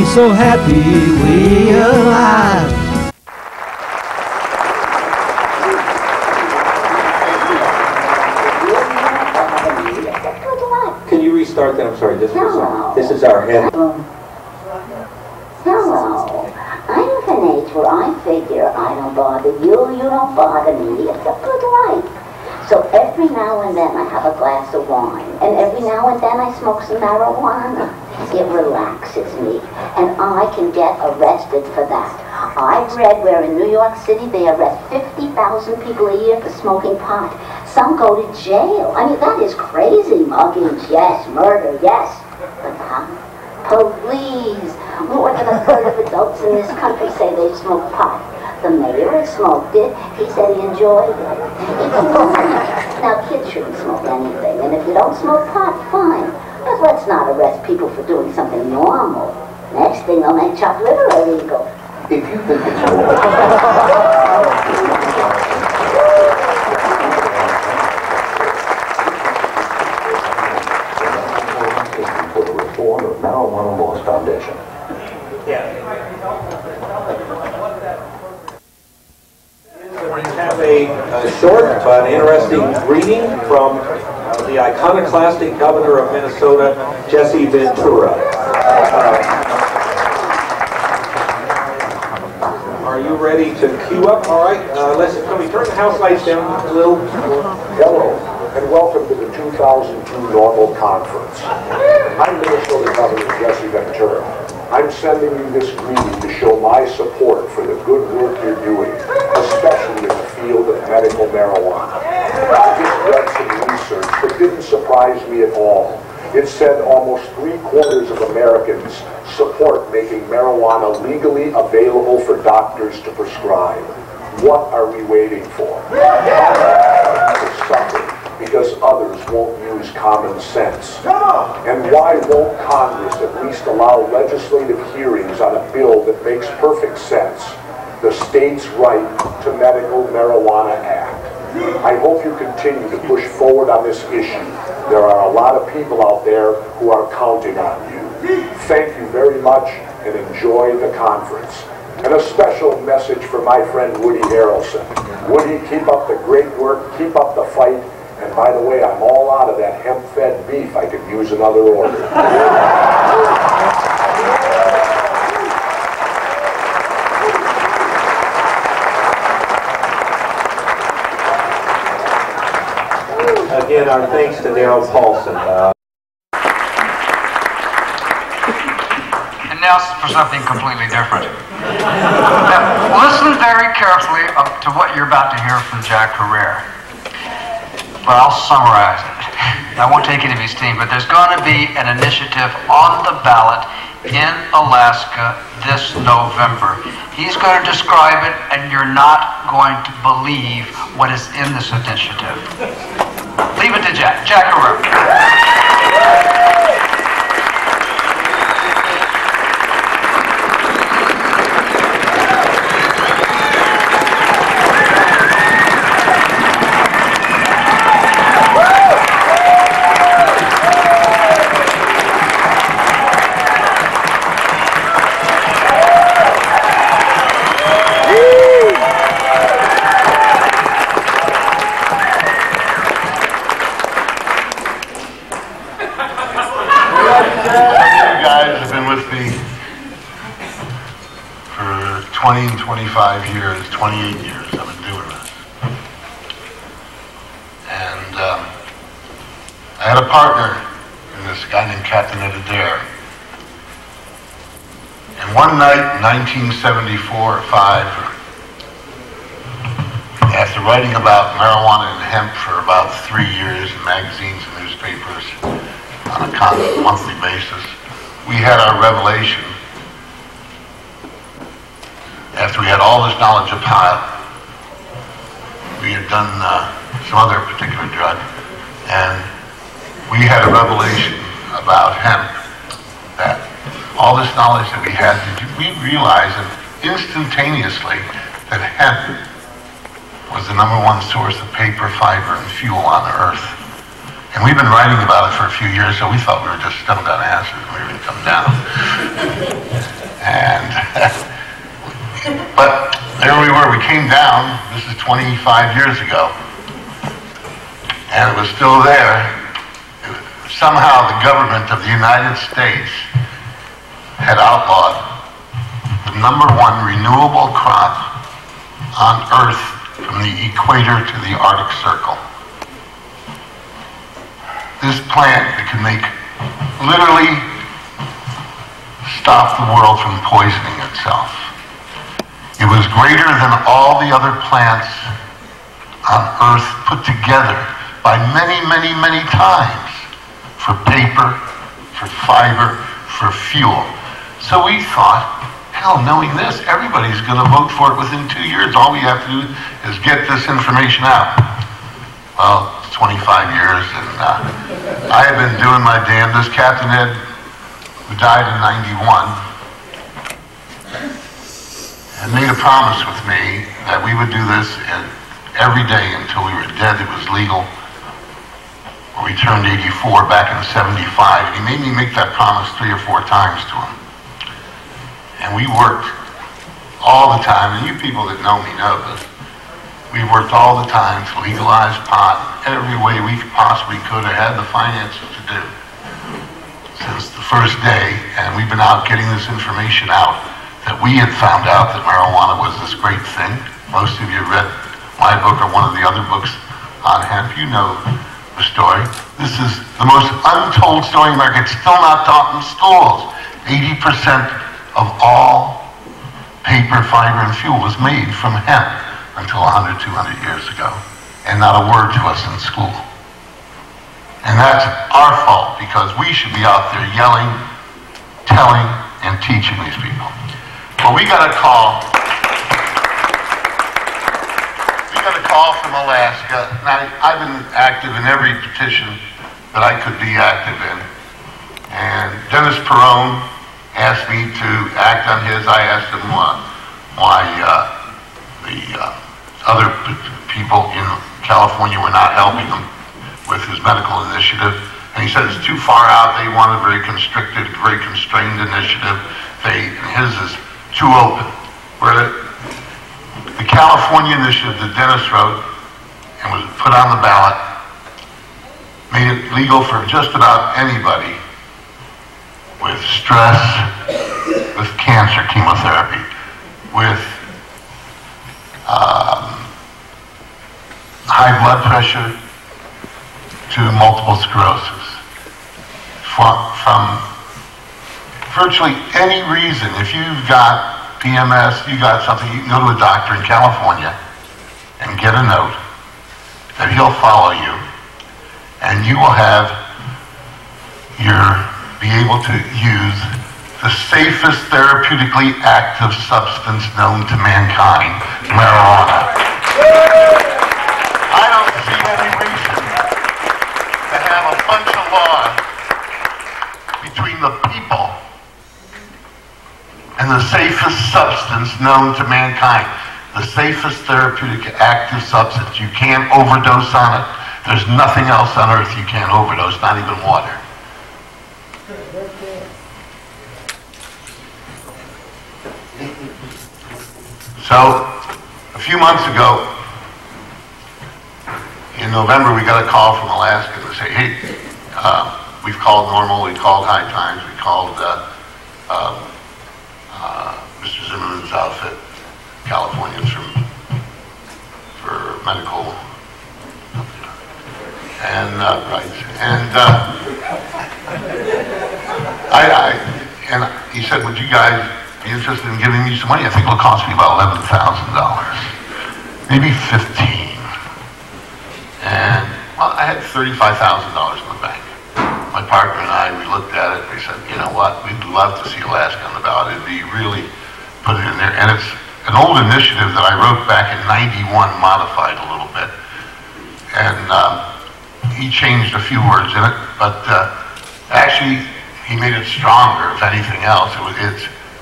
so happy we alive. Can you restart that? I'm sorry, this is our head. Hello. I'm of an age where I figure I don't bother you, you don't bother me. It's a good life. So every now and then I have a glass of wine, and every now and then I smoke some marijuana. It relaxes me, and I can get arrested for that. I've read where in New York City they arrest 50,000 people a year for smoking pot. Some go to jail. I mean, that is crazy. Muggings, yes. Murder, yes. But police. More than a third of adults in this country say they smoke pot. The mayor has smoked it. He said he enjoyed it. It's normal. Now, kids shouldn't smoke anything, and if you don't smoke pot, fine. But let's not arrest people for doing something normal. Next thing, they'll make chopped liver illegal. If you think it's for the reform of marijuana laws foundation. We have a short but interesting reading from the iconoclastic governor of Minnesota, Jesse Ventura. Are you ready to queue up? All right, can we turn the house lights down a little? Hello, and welcome to the 2002 Normal Conference. I'm Minnesota Governor Jesse Ventura. I'm sending you this greeting to show my support for the good work you're doing, especially in the field of medical marijuana. I just read some research that didn't surprise me at all. It said almost 3/4 of Americans support making marijuana legally available for doctors to prescribe. What are we waiting for? To suffer because others won't use common sense. And why won't Congress at least allow legislative hearings on a bill that makes perfect sense? The States' Right to Medical Marijuana Act. I hope you continue to push forward on this issue. There are a lot of people out there who are counting on you. Thank you very much and enjoy the conference. And a special message for my friend Woody Harrelson. Woody, keep up the great work, keep up the fight, and by the way, I'm all out of that hemp-fed beef. I could use another order. Again, our thanks to Darryl Paulson. And now for something completely different. Now, listen very carefully up to what you're about to hear from Jack HERER. But I'll summarize it. I won't take any of his team, but there's going to be an initiative on the ballot in Alaska this November. He's going to describe it, and you're not going to believe what is in this initiative. Leave it to Jack. Jack HERER. With me for 20 and 25 years, 28 years I've been doing this. And I had a partner in this guy named Captain Adair. And one night in 1974 or 5, after writing about marijuana and hemp for about 3 years in magazines and newspapers on a constant monthly basis, we had our revelation after we had all this knowledge of pot. We had done some other particular drug, and we had a revelation about hemp, that all this knowledge that we had, we realized instantaneously that hemp was the #1 source of paper, fiber, and fuel on the earth. And we've been writing about it for a few years, so we thought we were just stoned on acid and we were going to come down. And, but there we were, we came down, this is 25 years ago, and it was still there. Somehow the government of the United States had outlawed the #1 renewable crop on Earth from the equator to the Arctic Circle. This plant that could literally stop the world from poisoning itself. It was greater than all the other plants on Earth put together by many, many, many times for paper, for fiber, for fuel. So we thought, hell, knowing this, everybody's going to vote for it within 2 years. All we have to do is get this information out. Well, it's 25 years, and I have been doing my damnedest. Captain Ed, who died in '91, and made a promise with me that we would do this every day until we were dead. It was legal. We turned 84 back in '75, and he made me make that promise 3 or 4 times to him. And we worked all the time, and you people that know me know this. We worked all the time to legalize pot every way we possibly could have had the finances to do since the first day, and we've been out getting this information out that we had found out that marijuana was this great thing. Most of you read my book or one of the other books on hemp. You know the story. This is the most untold story in America. It's still not taught in schools. 80% of all paper, fiber, and fuel was made from hemp until 100, 200 years ago. And not a word to us in school. And that's our fault, because we should be out there yelling, telling, and teaching these people. Well, we got a call. We got a call from Alaska. Now, I've been active in every petition that I could be active in. And Dennis Perone asked me to act on his. I asked him why the other people in California were not helping him with his medical initiative. And he said it's too far out. They want a very constricted, very constrained initiative. His is too open. Where the California initiative that Dennis wrote and was put on the ballot made it legal for just about anybody with stress, with cancer chemotherapy, with high blood pressure to multiple sclerosis. From virtually any reason, if you've got PMS, you got something, you can go to a doctor in California and get a note that he'll follow you, and you will be able to use the safest therapeutically active substance known to mankind, marijuana. I don't see any reason to have a bunch of laws between the people and the safest substance known to mankind. The safest therapeutic active substance. You can't overdose on it. There's nothing else on earth you can't overdose, not even water. So, a few months ago, in November, we got a call from Alaska to say, hey, we've called Normal, we called High Times, we called Mr. Zimmerman's outfit, Californians for medical, and and he said, would you guys be interested in giving me some money? I think it'll cost me about $11,000, maybe 15. And well, I had $35,000 in the bank. My partner and I, we looked at it and we said, you know what, we'd love to see Alaska on the ballot. It'd be really put it in there. And it's an old initiative that I wrote back in '91, modified a little bit. And he changed a few words in it, but actually he made it stronger, if anything else.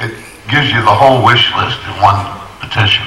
It gives you the whole wish list in one petition.